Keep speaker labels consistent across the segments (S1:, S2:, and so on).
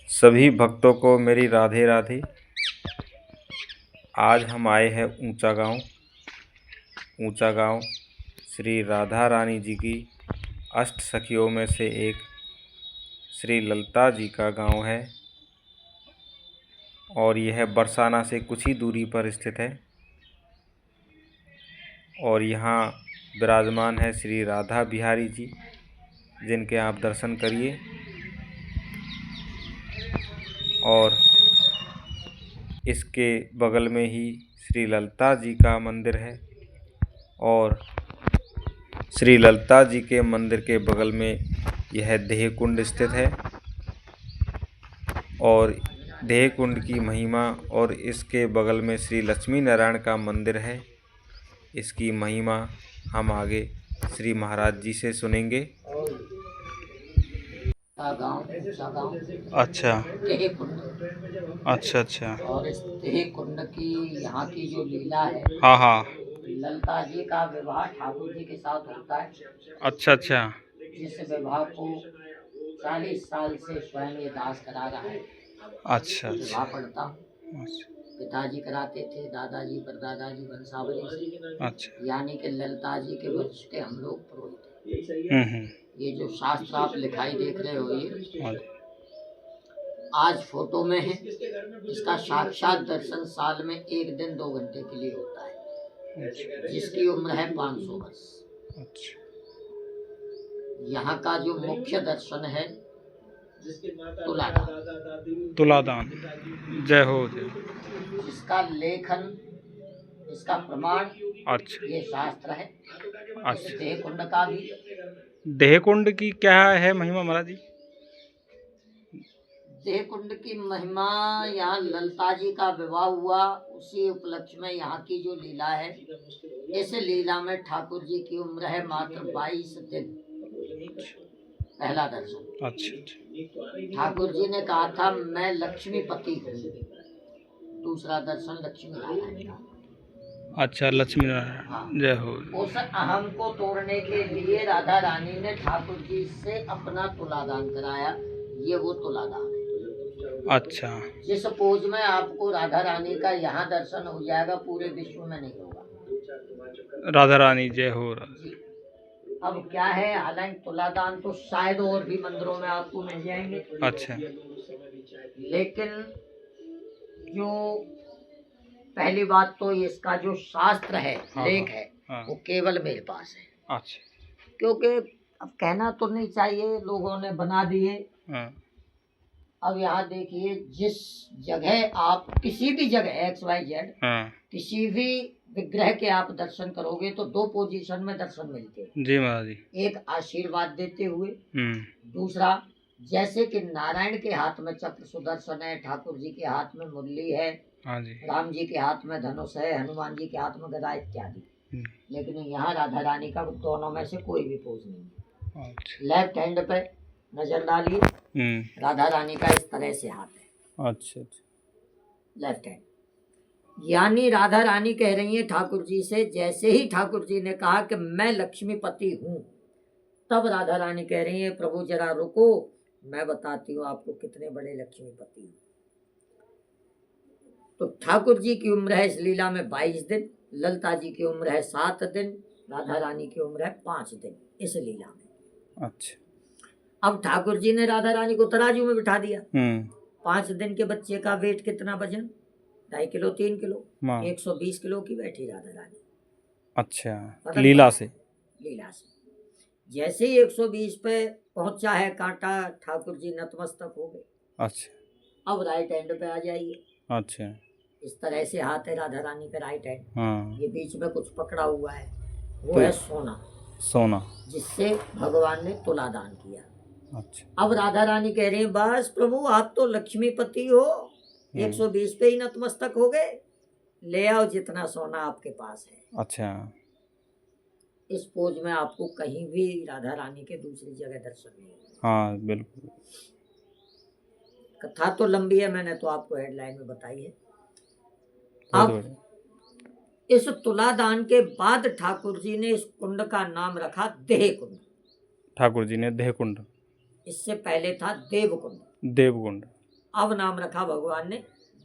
S1: सभी भक्तों को मेरी राधे राधे। आज हम आए हैं ऊंचा गांव श्री राधा रानी जी की अष्ट सखियों में से एक श्री ललता जी का गांव है और यह बरसाना से कुछ ही दूरी पर स्थित है। और यहाँ विराजमान है श्री राधा बिहारी जी, जिनके आप दर्शन करिए। और इसके बगल में ही श्री ललता जी का मंदिर है और श्री ललता जी के मंदिर के बगल में यह देह कुंड स्थित है। और देह कुंड की महिमा और इसके बगल में श्री लक्ष्मी नारायण का मंदिर है। इसकी महिमा हम आगे श्री महाराज जी से सुनेंगे। अच्छा
S2: देह कुंड।
S1: अच्छा।
S2: और इस देह कुंड की यहाँ की जो लीला है,
S1: हाँ,
S2: ललता जी का विवाह ठाकुर जी के साथ होता है।
S1: अच्छा।
S2: जिस विवाह को 40 साल से स्वयं ये दास करा रहा है।
S1: अच्छा।
S2: विवाह पढ़ता हूँ, पिताजी कराते थे, दादाजी परदादाजी वंशावली से।
S1: अच्छा।
S2: यानी कि ललता जी के वंश के हम लोग पुरोहित हैं। ये जो शास्त्र आप लिखाई देख रहे हो, ये आज फोटो में है। इसका साक्षात दर्शन साल में 1 दिन 2 घंटे के लिए होता है, जिसकी उम्र है 500 वर्ष। यहाँ का जो मुख्य दर्शन है
S1: तुलादान। जय हो।
S2: जिसका लेखन, इसका प्रमाण
S1: अच्छा।
S2: ये शास्त्र है।
S1: अच्छा।
S2: देह कुंड का भी।
S1: देह कुंड की क्या है महिमा महाराज जी?
S2: देह कुंड की महिमा, यहाँ ललता जी का विवाह हुआ, उसी उपलक्ष्य में यहाँ की जो लीला है, इस लीला में ठाकुर जी की उम्र है मात्र 22 दिन। पहला दर्शन।
S1: अच्छा।
S2: ठाकुर जी ने कहा था मैं लक्ष्मीपति हूँ। दूसरा दर्शन लक्ष्मी नारायण का।
S1: अच्छा, लक्ष्मी नारायण।
S2: हाँ।
S1: जय हो।
S2: उस अहम को तोड़ने के लिए राधा रानी ने ठाकुर जी से अपना तुलादान कराया। ये वो तुलादान है।
S1: अच्छा।
S2: जिस पोज में आपको राधा रानी का यहाँ दर्शन हो जाएगा, पूरे विश्व में नहीं होगा।
S1: राधा रानी जय हो।
S2: जी। अब क्या है, हालांकि तुलादान तो शायद और भी मंदिरों में आपको मिल जाएंगे।
S1: अच्छा।
S2: लेकिन जो पहली बात तो इसका जो शास्त्र है, लेख है, वो केवल मेरे पास है।
S1: अच्छा।
S2: क्योंकि अब कहना तो नहीं चाहिए, लोगों ने बना दिए। अब यहाँ देखिए, जिस जगह आप किसी भी जगह XYZ किसी भी विग्रह के आप दर्शन करोगे तो 2 पोजीशन में दर्शन मिलते हैं।
S1: जी महाराज जी।
S2: एक आशीर्वाद देते हुए, दूसरा जैसे कि नारायण के हाथ में चक्र सुदर्शन है, ठाकुर जी के हाथ में मुरली है, राम जी के हाथ में धनुष है, हनुमान जी के हाथ में गदा इत्यादि। लेकिन यहाँ राधा रानी का दोनों में से कोई भी पोज नहीं है। लेफ्ट हैंड पे नजर डालिए, राधा रानी का इस तरह से हाथ है।
S1: अच्छा।
S2: लेफ्ट हैंड, यानी राधा रानी कह रही है ठाकुर जी से, जैसे ही ठाकुर जी ने कहा कि मैं लक्ष्मीपति हूँ, तब राधा रानी कह रही है प्रभु जरा रुको, मैं बताती हूँ आपको कितने बड़े लक्ष्मीपति हूँ। तो ठाकुर जी की उम्र है इस लीला में 22 दिन, ललता जी की उम्र है 7 दिन, राधा रानी की उम्र है 5 दिन इस लीला में।
S1: अच्छा।
S2: अब ठाकुर जी ने राधा रानी को तराजू में बिठा दिया। 5 दिन के बच्चे का वेट कितना, वजन 2.5 किलो 3 किलो, 120 किलो की बैठी राधा रानी।
S1: अच्छा। लीला से
S2: जैसे ही 120 पे पहुंचा है कांटा, ठाकुर जी नतमस्तक हो गए।
S1: अच्छा।
S2: अब राइट हैंड पे आ जाइए।
S1: अच्छा।
S2: इस तरह से हाथ है राधा रानी का राइट हैंड। ये बीच में कुछ पकड़ा हुआ है, वो
S1: तो
S2: है सोना, जिससे भगवान ने तुलादान किया।
S1: अच्छा।
S2: अब राधा रानी कह रही है बस प्रभु आप तो लक्ष्मीपति हो, 120 पे ही नतमस्तक हो गए, ले आओ जितना सोना आपके पास है।
S1: अच्छा।
S2: इस पोज में आपको कहीं भी राधा रानी के दूसरी जगह दर्शन नहीं होगा।
S1: हाँ बिल्कुल।
S2: कथा तो लंबी है, मैंने तो आपको हेडलाइन में बताई है। अब इस तुलादान के बाद ठाकुर जी ने इस कुंड का नाम रखा देह कुंड।
S1: ठाकुर जी ने देह कुंड,
S2: इससे पहले था देव कुंड।
S1: देवकुंड।
S2: अब नाम रखा भगवान ने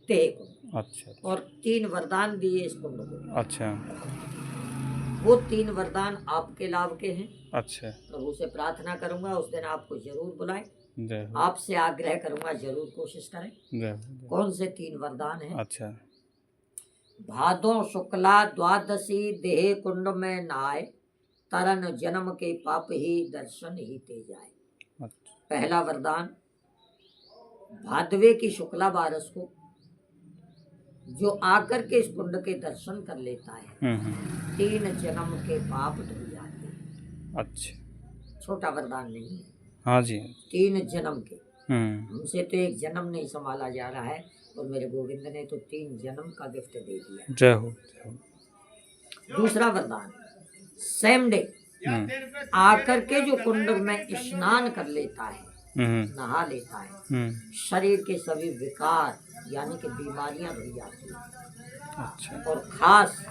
S2: देह कुंड।
S1: अच्छा
S2: और 3 वरदान दिए इस कुंड को।
S1: अच्छा
S2: वो 3 वरदान आपके लाभ के हैं।
S1: अच्छा।
S2: प्रभु से प्रार्थना करूंगा उस दिन आपको जरूर बुलाए।
S1: जय हो।
S2: आपसे आग्रह करूंगा जरूर कोशिश करें।
S1: जय हो।
S2: कौन से 3 वरदान हैं?
S1: अच्छा।
S2: भादो शुक्ला द्वादशी देह कुंड में नहाए, तरन जन्म के पाप ही दर्शन ही ते जाए।
S1: अच्छा।
S2: पहला वरदान, भादवे की शुक्ला बारस को जो आकर के इस कुंड के दर्शन कर लेता है 3 जन्म के पाप धुल जाते हैं।
S1: अच्छा।
S2: छोटा वरदान नहीं है।
S1: हाँ जी।
S2: 3 जन्म के। हमसे तो 1 जन्म नहीं संभाला जा रहा है और मेरे गोविंद ने तो 3 जन्म का गिफ्ट दे दिया।
S1: जय हो।
S2: दूसरा वरदान, सेम डे आकर के जो कुंड में स्नान कर लेता है, नहा लेता है, शरीर के सभी विकार यानी कि बीमारियां धुल जाती हैं।
S1: अच्छा।
S2: और खास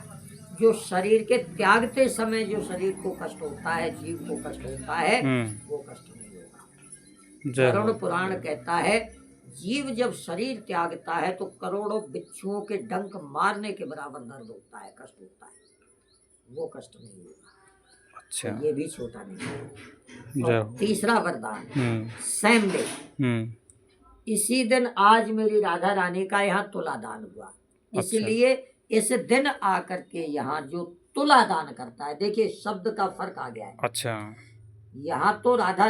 S2: जो शरीर के त्यागते समय जो शरीर को कष्ट होता है, जीव को कष्ट होता है, वो कष्ट नहीं होगा। करुण पुराण कहता है जीव जब शरीर त्यागता है तो करोड़ों बिच्छुओं के डंक मारने के बराबर दर्द होता है, कष्ट होता है, वो कष्ट नहीं होगा। अच्छा। तो ये भी छोटा नहीं है। और तीसरा वरदान, सेम डे इसी दिन आज मेरी राधा रानी का यहाँ तुला दान हुआ। इसलिए इस दिन आकर के यहाँ जो तुला दान करता है, देखिए शब्द का फर्क आ गया है।
S1: अच्छा।
S2: यहाँ तो राधा